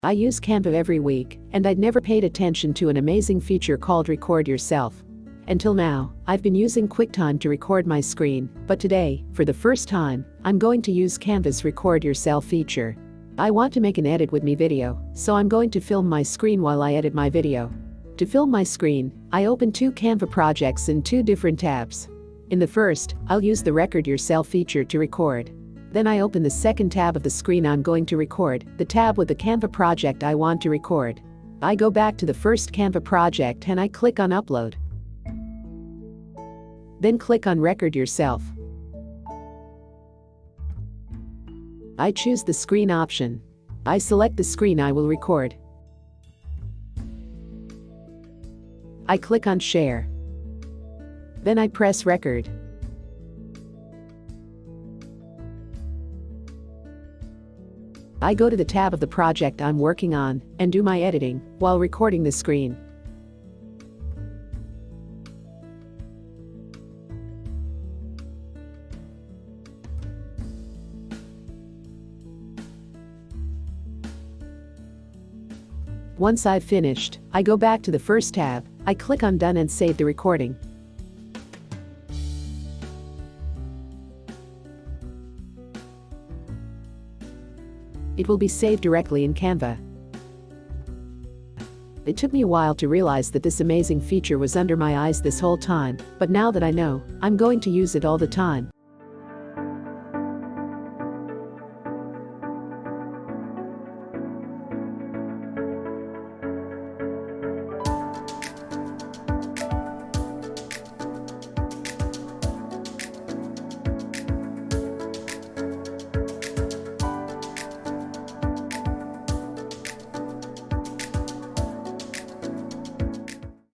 I use Canva every week, and I'd never paid attention to an amazing feature called Record Yourself. Until now, I've been using QuickTime to record my screen, but today, for the first time, I'm going to use Canva's Record Yourself feature. I want to make an edit with me video, so I'm going to film my screen while I edit my video. To film my screen, I open two Canva projects in two different tabs. In the first, I'll use the Record Yourself feature to record. Then I open the second tab of the screen I'm going to record, the tab with the Canva project I want to record. I go back to the first Canva project and I click on Upload. Then click on Record Yourself. I choose the screen option. I select the screen I will record. I click on Share. Then I press Record. I go to the tab of the project I'm working on and do my editing while recording the screen. Once I've finished, I go back to the first tab, I click on Done and save the recording. It will be saved directly in Canva. It took me a while to realize that this amazing feature was under my eyes this whole time, but now that I know, I'm going to use it all the time.